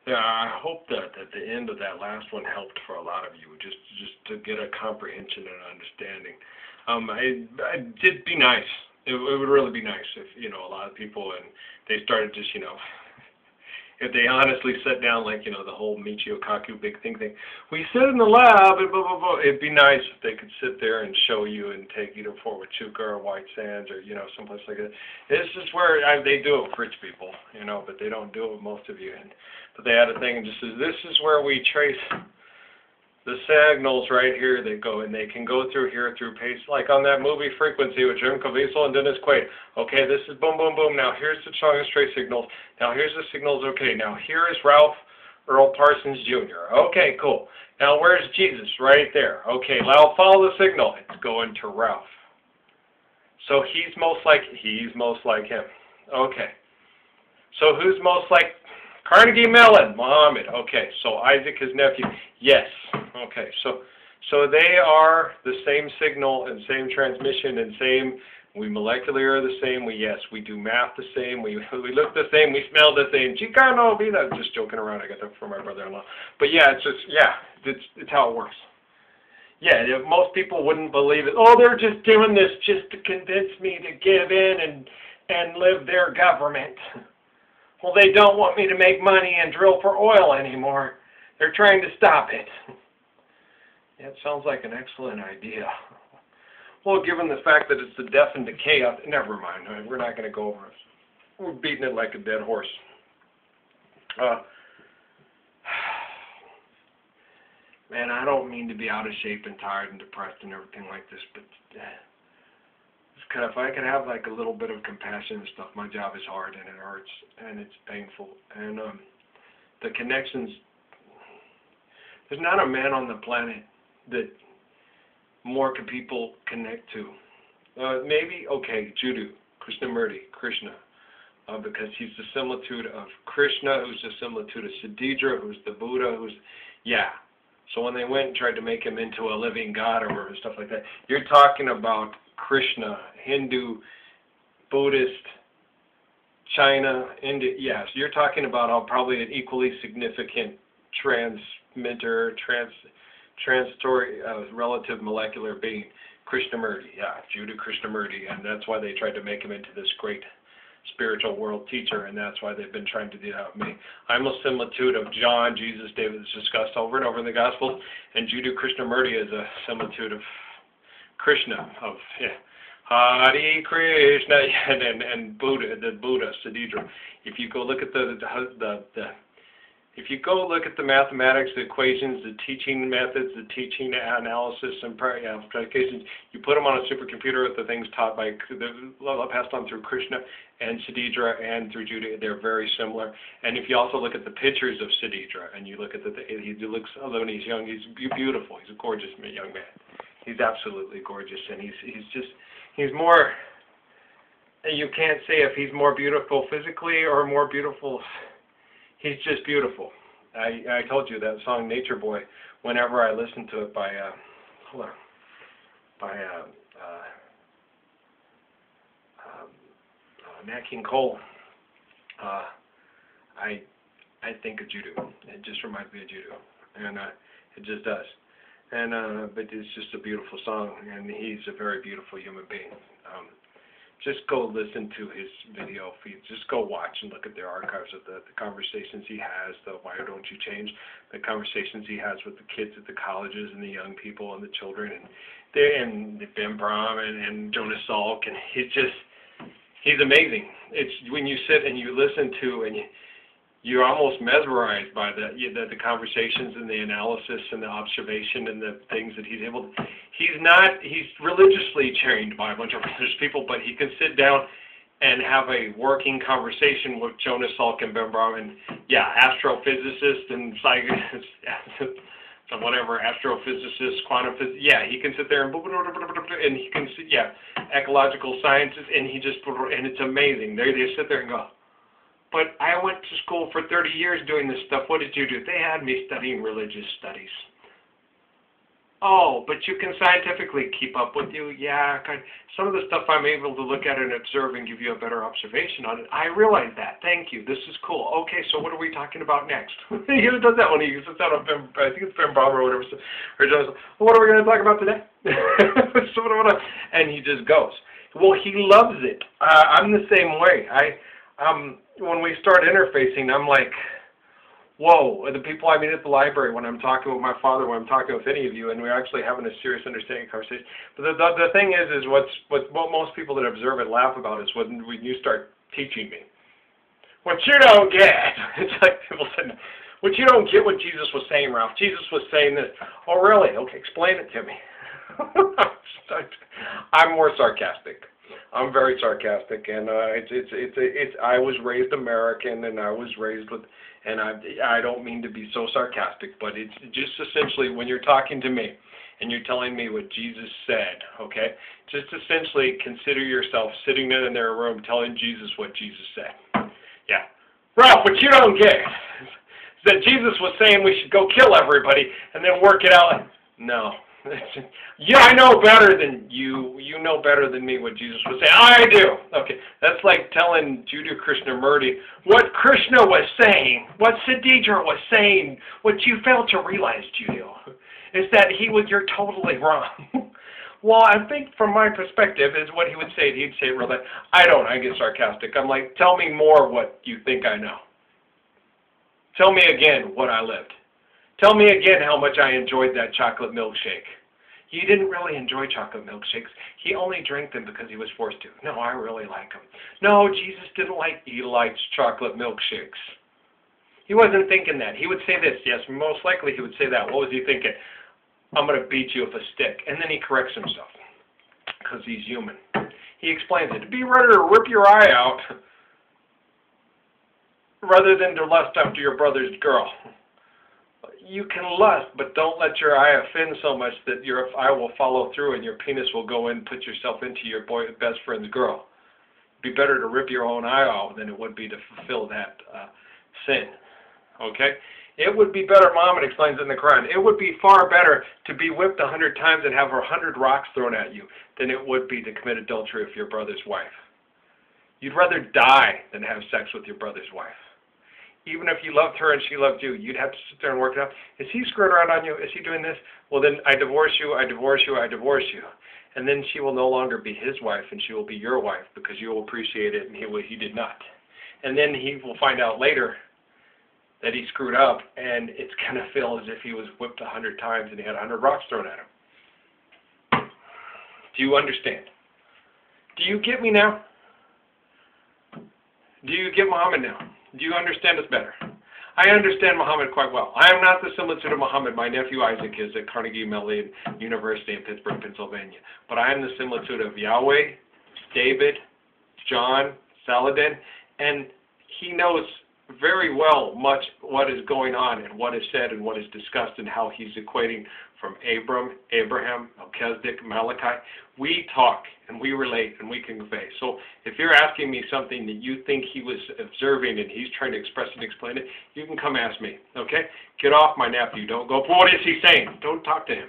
Yeah, I hope that at the end of that last one helped for a lot of you, just to get a comprehension and understanding. I did be nice. It would really be nice if a lot of people and they started just if they honestly sat down like the whole Michio Kaku big thing. We sit in the lab and blah blah blah. It'd be nice if they could sit there and show you and take you to Fort Huachuca or White Sands or someplace like that. This is where they do it with rich people, but they don't do it with most of you. But they had a thing and just says this is where we trace the signals right here. They go and they can go through here through pace, like on that movie Frequency with Jim Caviezel and Dennis Quaid. Okay, this is boom, boom, boom. Now here's the strongest trace signals. Now here's the signals. Okay, now here is Ralph Earl Parsons Jr. Okay, cool. Now where's Jesus? Right there. Okay, now follow the signal. It's going to Ralph. So he's most like him. Okay. So who's most like Carnegie Mellon? Muhammad. Okay. So Isaac, his nephew. Yes. Okay. So they are the same signal and same transmission and same. We molecularly are the same. We do math the same. We look the same. We smell the same. Chicano, be that. Just joking around. I got that from my brother-in-law. But yeah, it's how it works. Yeah, most people wouldn't believe it. Oh, they're just doing this just to convince me to give in and live their government. Well, they don't want me to make money and drill for oil anymore. They're trying to stop it. Yeah, it sounds like an excellent idea. Well, given the fact that it's the death and decay, never mind. We're not going to go over it. We're beating it like a dead horse. Man, I don't mean to be out of shape and tired and depressed and everything like this, but if I could have like a little bit of compassion and stuff, my job is hard and it hurts and it's painful. And the connections, there's not a man on the planet that more people connect to. Maybe, Judu, Krishnamurti, Krishna, because he's the similitude of Krishna, who's the similitude of Siddhidra, who's the Buddha, So when they went and tried to make him into a living god or stuff like that, you're talking about Krishna, Hindu, Buddhist, China, India. Yes, you're talking about probably an equally significant transmitter, transitory, relative molecular being, Krishnamurti. Yeah, Judah Krishnamurti, and that's why they tried to make him into this great spiritual world teacher, and that's why they've been trying to do that with me. I'm a similitude of John, Jesus, David, that's discussed over and over in the Gospels, and Judah Krishnamurti is a similitude of Krishna, of Hare Krishna, and Buddha, the Buddha, Siddhidra. If you go look at if you go look at the mathematics, the equations, the teaching methods, the teaching analysis, and applications, you put them on a supercomputer with the things taught by, passed on through Krishna and Siddhidra and through Judah, they're very similar. And if you also look at the pictures of Siddhidra, and you look at he looks, although when he's young, he's beautiful. He's a gorgeous young man. He's absolutely gorgeous, and he's more. You can't say if he's more beautiful physically or more beautiful. He's just beautiful. I told you that song Nature Boy. Whenever I listen to it by Nat King Cole, I think of Judo. It just reminds me of Judo, and it just does. And but it's just a beautiful song, and he's a very beautiful human being. Just go listen to his video feed. Just go watch and look at the archives of the conversations he has, the Why Don't You Change, the conversations he has with the kids at the colleges and the young people and the children, and Ben Brom and Jonas Salk, and he's amazing. It's when you sit and you listen to and you're almost mesmerized by the conversations and the analysis and the observation and the things that he's able to. He's religiously trained by a bunch of religious people, but he can sit down and have a working conversation with Jonas Salk and Ben Brom and, astrophysicists and whatever, astrophysicists, quantum physicists. Yeah, he can sit there and he can see, ecological sciences, and and it's amazing. They sit there and go, but I went to school for 30 years doing this stuff. What did you do? They had me studying religious studies. Oh, but you can scientifically keep up with you. Yeah, some of the stuff I'm able to look at and observe and give you a better observation on it. I realize that. Thank you. This is cool. Okay, so what are we talking about next? He does that when he sits out on I think it's Ben Brommer or whatever. Or just, well, what are we going to talk about today? And he just goes. Well, he loves it. I'm the same way. When we start interfacing, I'm like, whoa, the people I meet at the library, when I'm talking with my father, when I'm talking with any of you, and we're actually having a serious understanding conversation. But the thing is what most people that observe it laugh about is when you start teaching me. What you don't get, it's like people said, what you don't get what Jesus was saying, Ralph. Jesus was saying this. Oh, really? Okay, explain it to me. I'm more sarcastic. I'm very sarcastic, and I was raised American, and I was raised with, and I don't mean to be so sarcastic, but it's just essentially when you're talking to me, and you're telling me what Jesus said, okay? Just essentially consider yourself sitting in their room telling Jesus what Jesus said. Yeah, Ralph, what you don't get is that Jesus was saying we should go kill everybody and then work it out. No. Yeah, I know better than you. You know better than me what Jesus was saying. I do. Okay, that's like telling Jiddu Krishnamurti what Krishna was saying, what Siddhidra was saying. What you failed to realize, Jiddu, is that you're totally wrong. Well, I think from my perspective is what he would say. He'd say, "Really, I get sarcastic. I'm like, tell me more what you think I know. Tell me again what I lived. Tell me again how much I enjoyed that chocolate milkshake." He didn't really enjoy chocolate milkshakes. He only drank them because he was forced to. No, I really like them. No, Jesus didn't he likes chocolate milkshakes. He wasn't thinking that. He would say this. Yes, most likely he would say that. What was he thinking? I'm going to beat you with a stick. And then he corrects himself because he's human. He explains it. Be ready to rip your eye out rather than to lust after your brother's girl. You can lust, but don't let your eye offend so much that your eye will follow through and your penis will go in and put yourself into your best friend's girl. It'd be better to rip your own eye out than it would be to fulfill that sin. Okay? It would be better, Muhammad explains in the Quran, it would be far better to be whipped 100 times and have 100 rocks thrown at you than it would be to commit adultery with your brother's wife. You'd rather die than have sex with your brother's wife. Even if you loved her and she loved you, you'd have to sit there and work it out. Is he screwing around on you? Is he doing this? Well, then I divorce you, I divorce you, I divorce you. And then she will no longer be his wife and she will be your wife because you will appreciate it and he did not. And then he will find out later that he screwed up and it's going to feel as if he was whipped 100 times and he had 100 rocks thrown at him. Do you understand? Do you get me now? Do you get Muhammad now? Do you understand us better? I understand Muhammad quite well. I am not the similitude of Muhammad. My nephew Isaac is at Carnegie Mellon University in Pittsburgh, Pennsylvania. But I am the similitude of Yahweh, David, John, Saladin, and he knows very well much what is going on and what is said and what is discussed and how he's equating from Abraham, Melchizedek, Malachi. We talk and we relate and we can convey. So if you're asking me something that you think he was observing and he's trying to express and explain it, you can come ask me, okay? Get off my nephew. Don't go, what is he saying? Don't talk to him.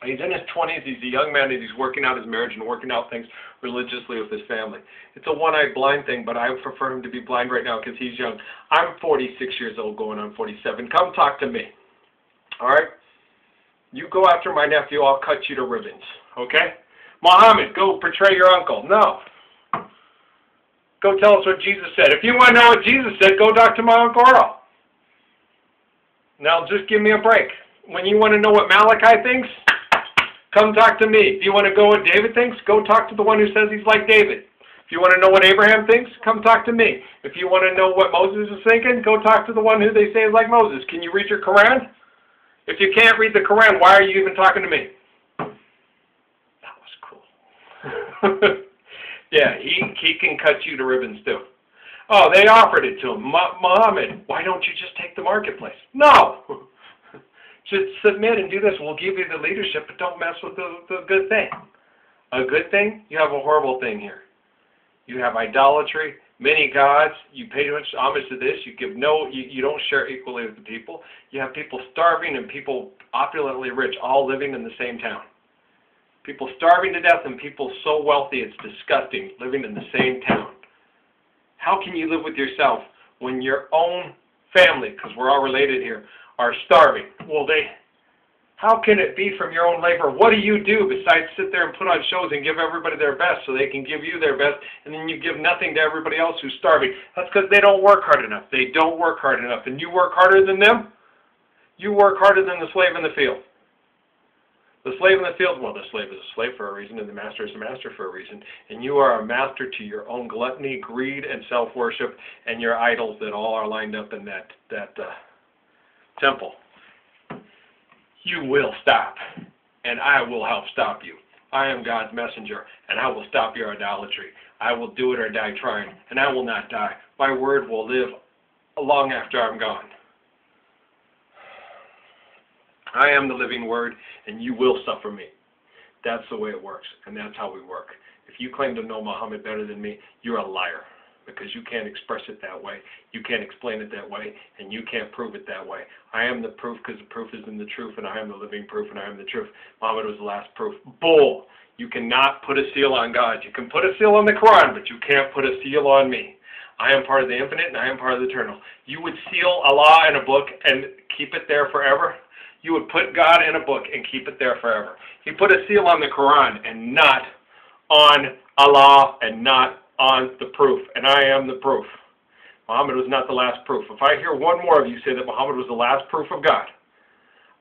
He's in his 20s. He's a young man and he's working out his marriage and working out things religiously with his family. It's a one-eyed blind thing, but I prefer him to be blind right now because he's young. I'm 46 years old going on 47. Come talk to me, all right? You go after my nephew, I'll cut you to ribbons, okay? Muhammad, go portray your uncle. No. Go tell us what Jesus said. If you want to know what Jesus said, go talk to my Uncle Earl. Now just give me a break. When you want to know what Malachi thinks, come talk to me. If you want to go what David thinks, go talk to the one who says he's like David. If you want to know what Abraham thinks, come talk to me. If you want to know what Moses is thinking, go talk to the one who they say is like Moses. Can you read your Quran? If you can't read the Quran, why are you even talking to me? That was cool. Yeah, he can cut you to ribbons too. Oh, they offered it to him. Muhammad, why don't you just take the marketplace? No! Just submit and do this. We'll give you the leadership, but don't mess with the good thing. A good thing? You have a horrible thing here. You have idolatry, many gods. You pay too much homage to this. You give you don't share equally with the people. You have people starving and people opulently rich, all living in the same town. People starving to death and people so wealthy it's disgusting, living in the same town. How can you live with yourself when your own family, because we're all related here, are starving? Well, how can it be from your own labor? What do you do besides sit there and put on shows and give everybody their best so they can give you their best, and then you give nothing to everybody else who's starving? That's because they don't work hard enough. They don't work hard enough. And you work harder than them? You work harder than the slave in the field. The slave in the field, well, the slave is a slave for a reason, and the master is a master for a reason. And you are a master to your own gluttony, greed, and self-worship, and your idols that all are lined up in that temple. You will stop, and I will help stop you. I am God's messenger, and I will stop your idolatry. I will do it or die trying, and I will not die. My word will live long after I'm gone. I am the living word, and you will suffer me. That's the way it works, and that's how we work. If you claim to know Muhammad better than me, you're a liar, because you can't express it that way, you can't explain it that way, and you can't prove it that way. I am the proof because the proof is in the truth, and I am the living proof, and I am the truth. Muhammad was the last proof. Bull! You cannot put a seal on God. You can put a seal on the Quran, but you can't put a seal on me. I am part of the infinite, and I am part of the eternal. You would seal Allah in a book and keep it there forever? You would put God in a book and keep it there forever. You put a seal on the Quran and not on Allah and not on the proof. And I am the proof. Muhammad was not the last proof. If I hear one more of you say that Muhammad was the last proof of God,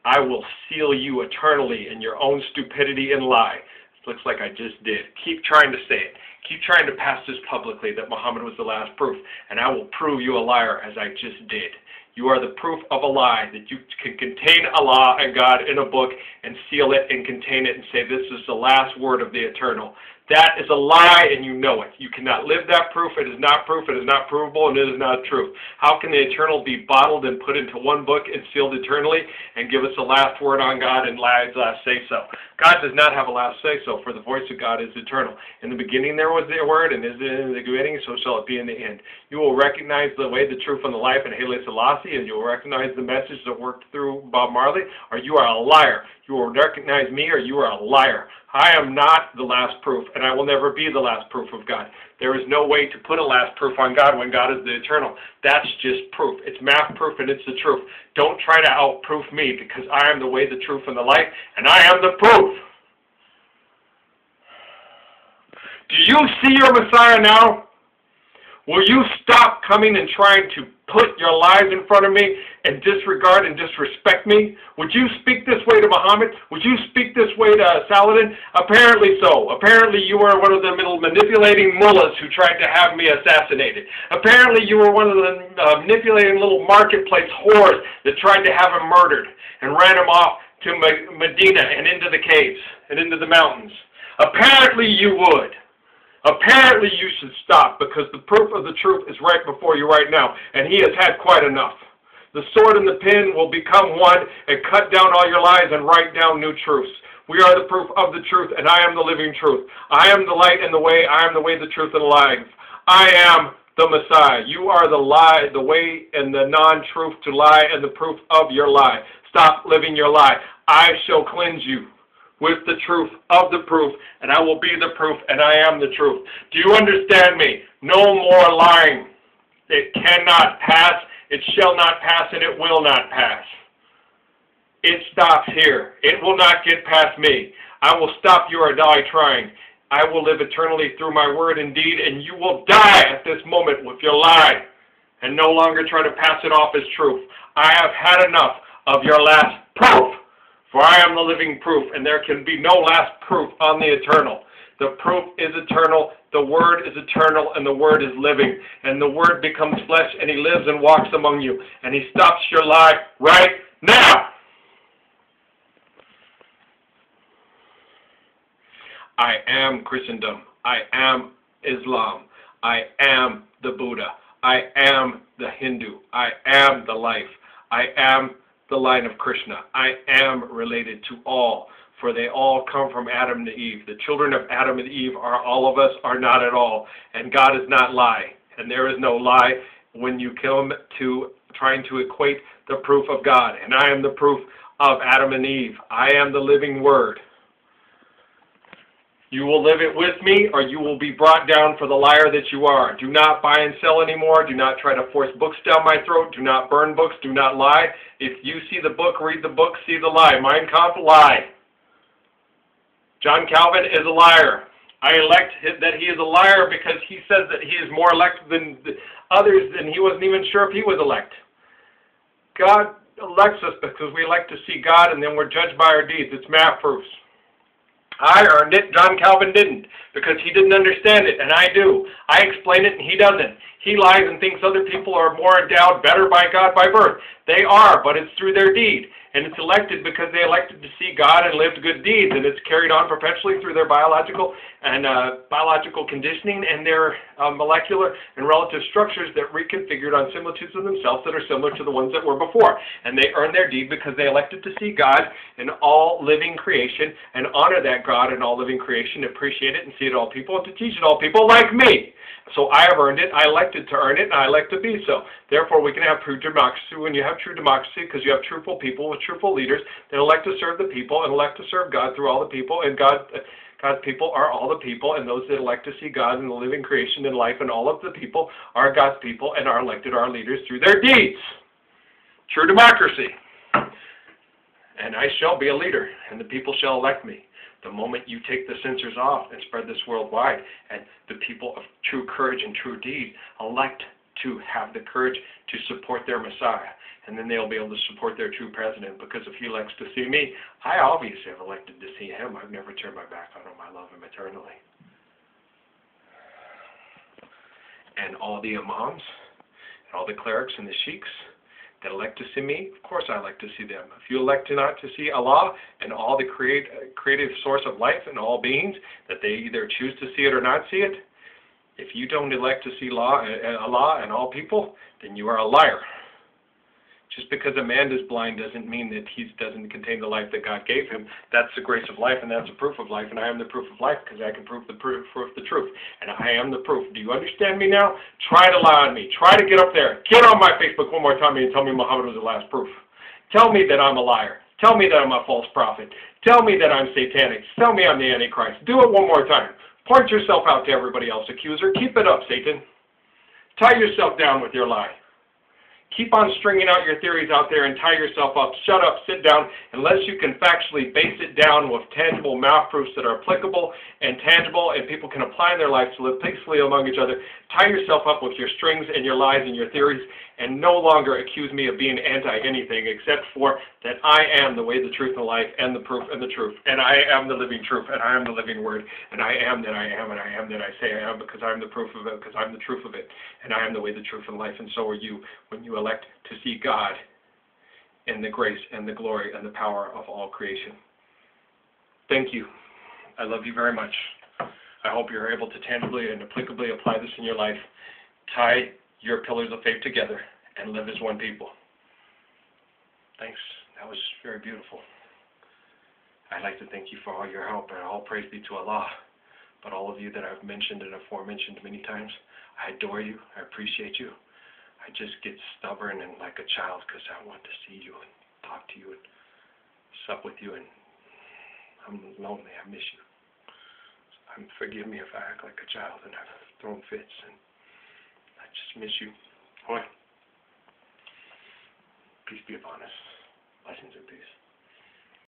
I will seal you eternally in your own stupidity and lie. It looks like I just did. Keep trying to say it. Keep trying to pass this publicly that Muhammad was the last proof, and I will prove you a liar as I just did. You are the proof of a lie, that you can contain Allah and God in a book and seal it and contain it and say this is the last word of the eternal. That is a lie, and you know it. You cannot live that proof. It is not proof. It is not provable, and it is not truth. How can the eternal be bottled and put into one book and sealed eternally and give us a last word on God and last say-so? God does not have a last say-so, for the voice of God is eternal. In the beginning there was the word, and is in the beginning, so shall it be in the end. You will recognize the way, the truth, and the life in Haile Selassie, and you will recognize the message that worked through Bob Marley, or you are a liar. You will recognize me, or you are a liar. I am not the last proof, and I will never be the last proof of God. There is no way to put a last proof on God when God is the eternal. That's just proof. It's math proof, and it's the truth. Don't try to outproof me, because I am the way, the truth, and the life, and I am the proof. Do you see your Messiah now? Will you stop coming and trying to put your lives in front of me and disregard and disrespect me? Would you speak this way to Muhammad? Would you speak this way to Saladin? Apparently so. Apparently you were one of the little manipulating mullahs who tried to have me assassinated. Apparently you were one of the manipulating little marketplace whores that tried to have him murdered and ran him off to Medina and into the caves and into the mountains. Apparently you would. Apparently you should stop, because the proof of the truth is right before you right now, and he has had quite enough. The sword and the pen will become one and cut down all your lies and write down new truths. We are the proof of the truth, and I am the living truth. I am the light and the way. I am the way, the truth, and the life. I am the Messiah. You are the lie, the way, and the non-truth to lie, and the proof of your lie. Stop living your lie. I shall cleanse you with the truth of the proof, and I will be the proof, and I am the truth. Do you understand me? No more lying. It cannot pass, it shall not pass, and it will not pass. It stops here. It will not get past me. I will stop you or die trying. I will live eternally through my word and deed, and you will die at this moment with your lie, and no longer try to pass it off as truth. I have had enough of your last proof. For I am the living proof, and there can be no last proof on the eternal. The proof is eternal, the word is eternal, and the word is living. And the word becomes flesh, and he lives and walks among you. And he stops your lie right now. I am Christendom. I am Islam. I am the Buddha. I am the Hindu. I am the life. I am the line of Krishna. I am related to all, for they all come from Adam to Eve. The children of Adam and Eve are all of us, are not at all, and God does not lie. And there is no lie when you come to trying to equate the proof of God. And I am the proof of Adam and Eve. I am the living Word. You will live it with me, or you will be brought down for the liar that you are. Do not buy and sell anymore. Do not try to force books down my throat. Do not burn books. Do not lie. If you see the book, read the book, see the lie. Mein Kampf, lie. John Calvin is a liar. I elect that he is a liar because he says that he is more elect than others, and he wasn't even sure if he was elect. God elects us because we elect to see God, and then we're judged by our deeds. It's math proofs. I earned it. John Calvin didn't, because he didn't understand it, and I do. I explain it, and he doesn't. He lies and thinks other people are more endowed, better by God by birth. They are, but it's through their deed. And it's elected because they elected to see God and lived good deeds, and it's carried on perpetually through their biological conditioning and their molecular and relative structures that reconfigured on similitudes of themselves that are similar to the ones that were before. And they earn their deed because they elected to see God in all living creation and honor that God in all living creation, appreciate it and see it all people, and to teach it all people like me. So I have earned it, I elected to earn it, and I elect to be so. Therefore, we can have true democracy. When you have true democracy, because you have truthful people with truthful leaders that elect to serve the people and elect to serve God through all the people, and God's people are all the people, and those that elect to see God in the living creation and life, and all of the people are God's people and are elected our leaders through their deeds. True democracy. And I shall be a leader, and the people shall elect me. The moment you take the censors off and spread this worldwide, and the people of true courage and true deed elect to have the courage to support their Messiah, and then they'll be able to support their true president, because if he elects to see me, I obviously have elected to see him. I've never turned my back on him. I love him eternally. And all the imams, and all the clerics and the sheiks that elect to see me, of course I like to see them. If you elect not to see Allah and all the creative source of life and all beings, that they either choose to see it or not see it, if you don't elect to see Allah and all people, then you are a liar. Just because a man is blind doesn't mean that he doesn't contain the life that God gave him. That's the grace of life, and that's a proof of life, and I am the proof of life because I can prove the truth, and I am the proof. Do you understand me now? Try to lie on me. Try to get up there. Get on my Facebook one more time and tell me Muhammad was the last proof. Tell me that I'm a liar. Tell me that I'm a false prophet. Tell me that I'm satanic. Tell me I'm the Antichrist. Do it one more time. Point yourself out to everybody else, accuser. Keep it up, Satan. Tie yourself down with your lie. Keep on stringing out your theories out there and tie yourself up. Shut up, sit down, unless you can factually base it down with tangible math proofs that are applicable and tangible and people can apply in their lives to live peacefully among each other. Tie yourself up with your strings and your lies and your theories, and no longer accuse me of being anti-anything except for that I am the way, the truth, and the life, and the proof, and the truth. And I am the living truth, and I am the living word, and I am that I am, and I am that I say I am, because I am the proof of it, because I am the truth of it, and I am the way, the truth, and life, and so are you when you elect to see God in the grace and the glory and the power of all creation. Thank you. I love you very much. I hope you're able to tangibly and applicably apply this in your life. Tie your pillars of faith together and live as one people. Thanks. That was very beautiful. I'd like to thank you for all your help, and all praise be to Allah. But all of you that I've mentioned and aforementioned many times, I adore you. I appreciate you. I just get stubborn and like a child because I want to see you and talk to you and sup with you, and I'm lonely. I miss you. Forgive me if I act like a child and I've thrown fits, and I just miss you. Boy. Peace be upon us. Blessings and peace.